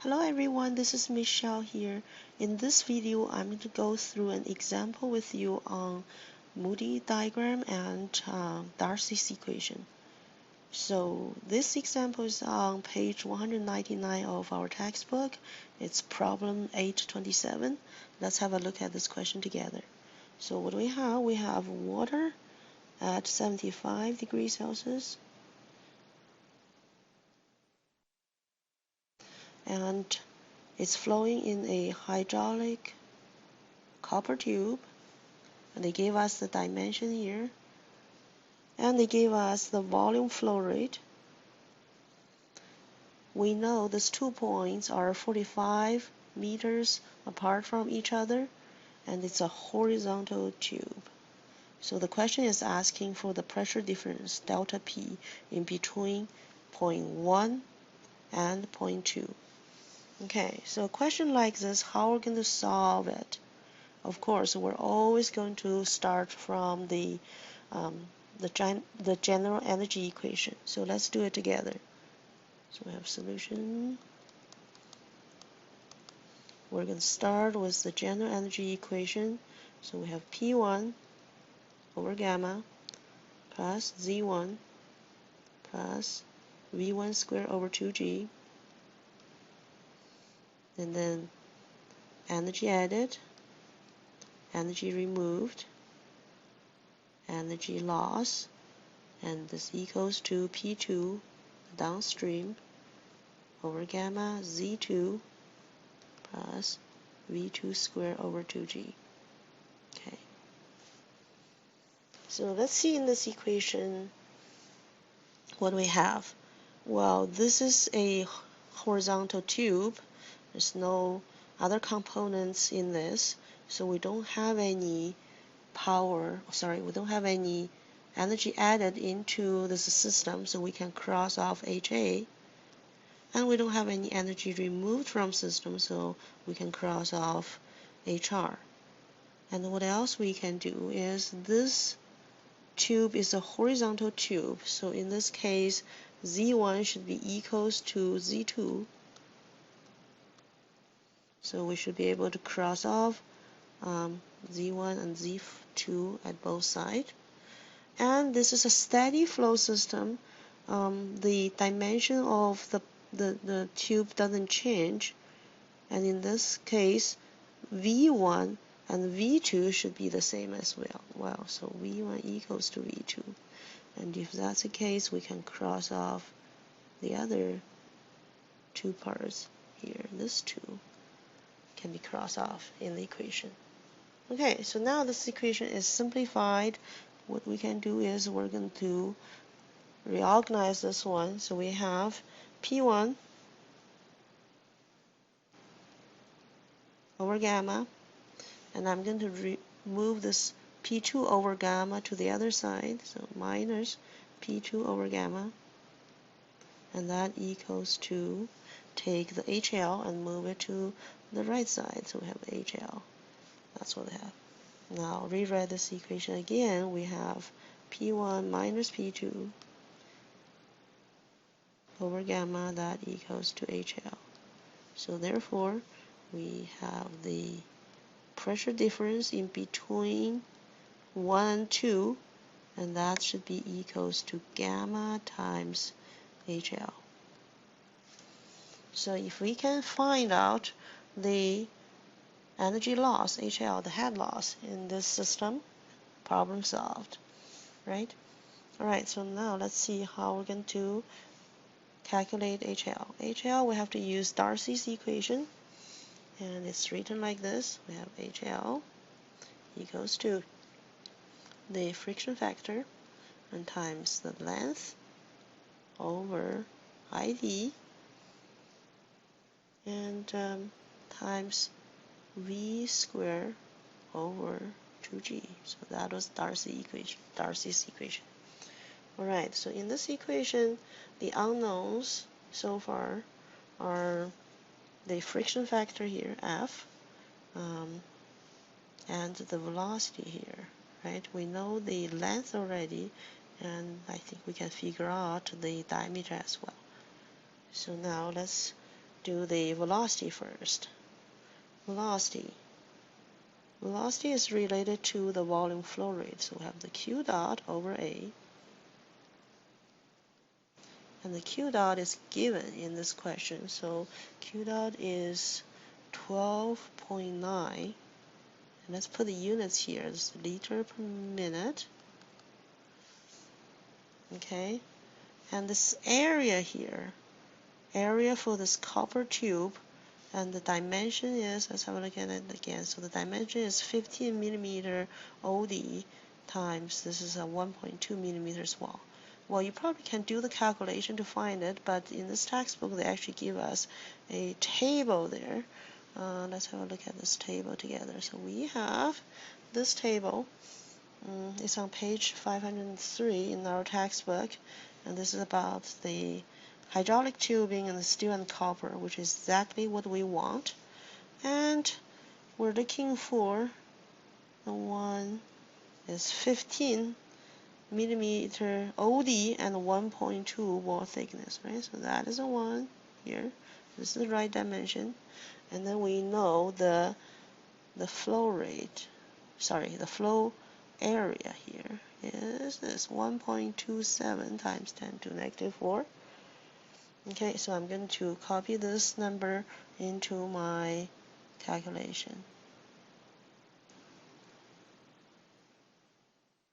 Hello everyone, this is Michelle here. In this video, I'm going to go through an example with you on Moody diagram and Darcy's equation. So this example is on page 199 of our textbook. It's problem 827. Let's have a look at this question together. So what do we have? We have water at 75 degrees Celsius. And it's flowing in a hydraulic copper tube, and they gave us the dimension here, and they gave us the volume flow rate. We know these 2 points are 45 meters apart from each other, and it's a horizontal tube. So the question is asking for the pressure difference, delta P, in between point 1 and point 2. Okay, so a question like this, how are we going to solve it? Of course, we're always going to start from the general energy equation. So let's do it together. So we have solution. We're going to start with the general energy equation. So we have P1 over gamma plus Z1 plus V1 squared over 2G. And then energy added, energy removed, energy loss, and this equals to P2 downstream over gamma Z2 plus V2 squared over 2G. Okay. So let's see in this equation what we have. Well, this is a horizontal tube. There's no other components in this, so we don't have any we don't have any energy added into this system, so we can cross off HA. And we don't have any energy removed from system, so we can cross off HR. And what else we can do is this tube is a horizontal tube, so in this case Z1 should be equals to Z2. So we should be able to cross off Z1 and Z2 at both sides. And this is a steady flow system. The dimension of the tube doesn't change. And in this case, V1 and V2 should be the same as well. So V1 equals to V2. And if that's the case, we can cross off the other two parts here. This two can be crossed off in the equation. Okay, so now this equation is simplified. What we can do is we're going to reorganize this one. So we have P1 over gamma, and I'm going to move this P2 over gamma to the other side, so minus P2 over gamma, and that equals to take the HL and move it to the right side, so we have HL. That's what we have. Now rewrite this equation again. We have P1 minus P2 over gamma, that equals to HL. So therefore, we have the pressure difference in between 1 and 2, and that should be equals to gamma times HL. So if we can find out the energy loss, HL, the head loss in this system, problem solved, right? Alright, so now let's see how we're going to calculate HL. HL, we have to use Darcy's equation, and it's written like this. We have HL equals to the friction factor and times the length over ID and times V squared over 2G. So that was Darcy's equation. Alright, so in this equation, the unknowns so far are the friction factor here, F, and the velocity here, right? We know the length already, and I think we can figure out the diameter as well. So now let's do the velocity first. Velocity is related to the volume flow rate. So we have the Q dot over A. And the Q dot is given in this question. So Q dot is 12.9. And let's put the units here. It's liter per minute. Okay. And this area here, area for this copper tube, and the dimension is, let's have a look at it again. So the dimension is 15 millimeter OD times, this is a 1.2 millimeters wall. Well, you probably can do the calculation to find it, but in this textbook they actually give us a table there. Let's have a look at this table together. So we have this table. It's on page 503 in our textbook, and this is about the hydraulic tubing and the steel and copper, which is exactly what we want. And we're looking for the one is 15 millimeter OD and 1.2 wall thickness, right? So that is the one here. This is the right dimension. And then we know the flow rate, the flow area here is this 1.27 times 10 to the -4. Okay, so I'm going to copy this number into my calculation.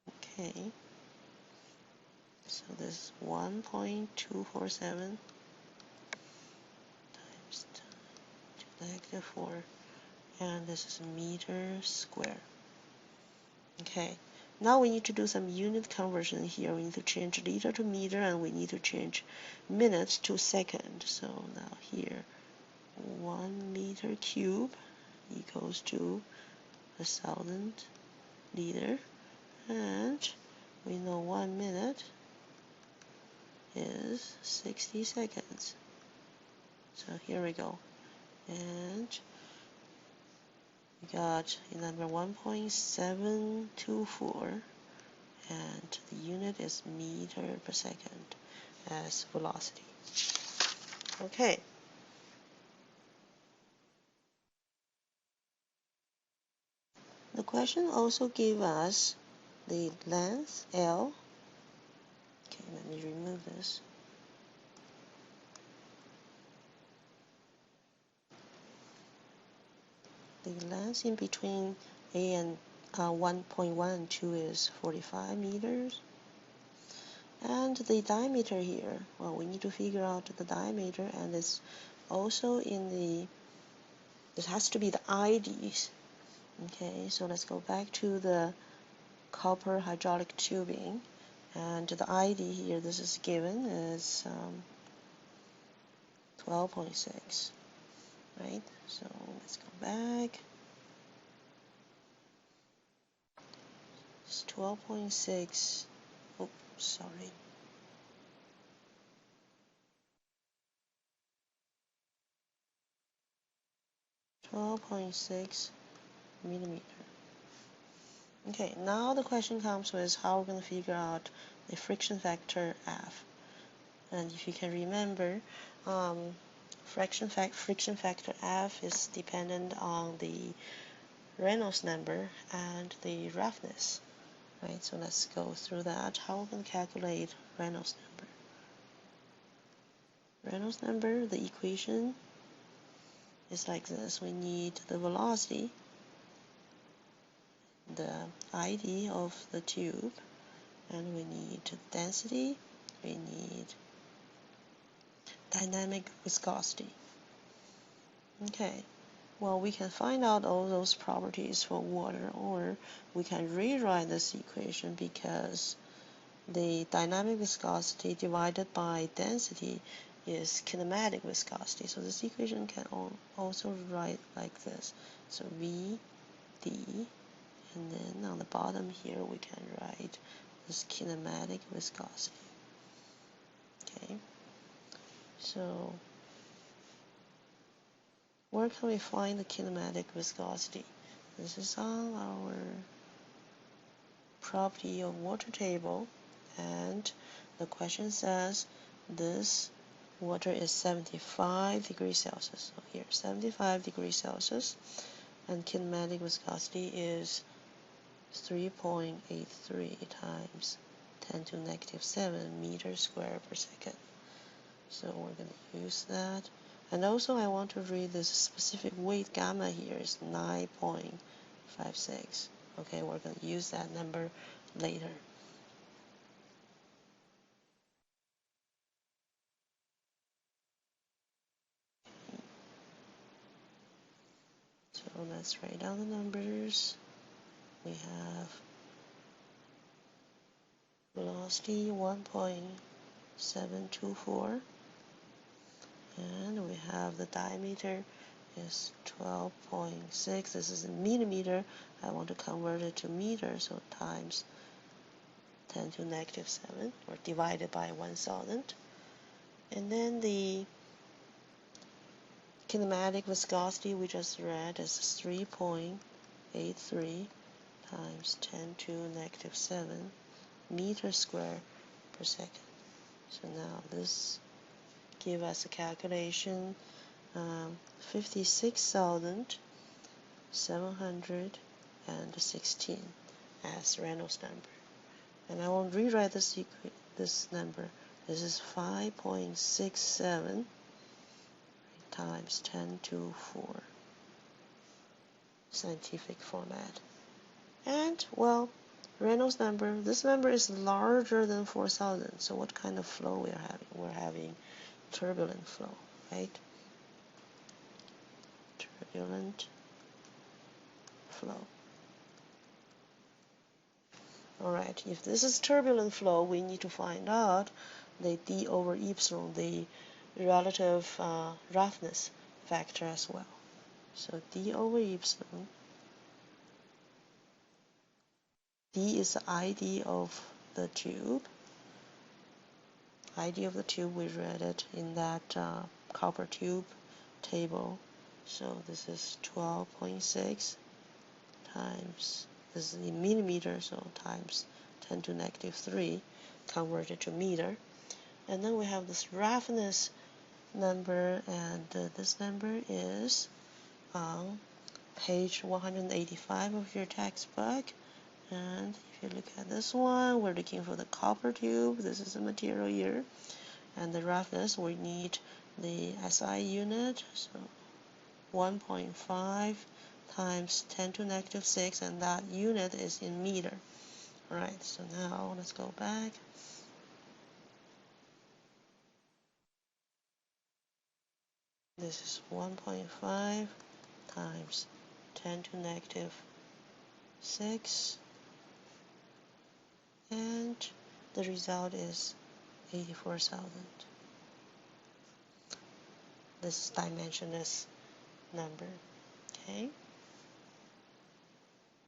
Okay, so this is 1.247 times 10 to the -4, and this is meter square. Okay, now we need to do some unit conversion here. We need to change liter to meter, and we need to change minutes to second. So now here, 1 meter cube equals to 1,000 liter, and we know 1 minute is 60 seconds. So here we go, and we got number 1.724, and the unit is meter per second as velocity. Okay. The question also gave us the length L. Okay, let me remove this. The length in between A and 1.1 and 2 is 45 meters. And the diameter here, well, we need to figure out the diameter, and it's also in the, it has to be the IDs. Okay, so let's go back to the copper hydraulic tubing, and the ID here, this is given, is 12.6, right? So let's go back. It's 12.6. Oh, sorry. .6 millimeter. Okay, now the question comes with how we're going to figure out the friction factor F. And if you can remember, friction factor F is dependent on the Reynolds number and the roughness. Right, so let's go through that. How we're going to calculate Reynolds number. Reynolds number, the equation is like this. We need the velocity, the ID of the tube, and we need density, we need dynamic viscosity. Okay, well, we can find out all those properties for water, or we can rewrite this equation because the dynamic viscosity divided by density is kinematic viscosity. So this equation can also write like this. So V, D, and then on the bottom here we can write this kinematic viscosity. Okay, so where can we find the kinematic viscosity? This is on our property of water table, and the question says this water is 75 degrees Celsius. So here, 75 degrees Celsius, and kinematic viscosity is 3.83 times 10 to negative 7 meters squared per second. So we're going to use that. And also I want to read this specific weight gamma here is 9.56. Okay, we're going to use that number later. So let's write down the numbers. We have velocity 1.724, and we have the diameter is 12.6. This is in millimeter. I want to convert it to meter, so times 10 to negative 7, or divided by 1,000. And then the kinematic viscosity we just read is 3.83 times 10 to negative 7 meters squared per second. So now this gives us a calculation, 56,716 as Reynolds number. And I won't rewrite this number. This is 5.67 times 10 to 4 scientific format. And well, Reynolds number, this number is larger than 4,000. So what kind of flow we are having? We're having turbulent flow, right? Turbulent flow. Alright, if this is turbulent flow, we need to find out the d over epsilon, the relative roughness factor as well. So d over epsilon, d is the ID of the tube. ID of the tube, we read it in that copper tube table. So this is 12.6 times, this is in millimeters, so times 10 to negative 3 converted to meter. And then we have this roughness number, and this number is on page 185 of your textbook. And if you look at this one, we're looking for the copper tube. This is the material here. And the roughness, we need the SI unit, so 1.5 times 10 to negative 6, and that unit is in meter. Alright, so now let's go back. This is 1.5 times 10 to negative 6, and the result is 84,000. This is dimensionless number. Okay.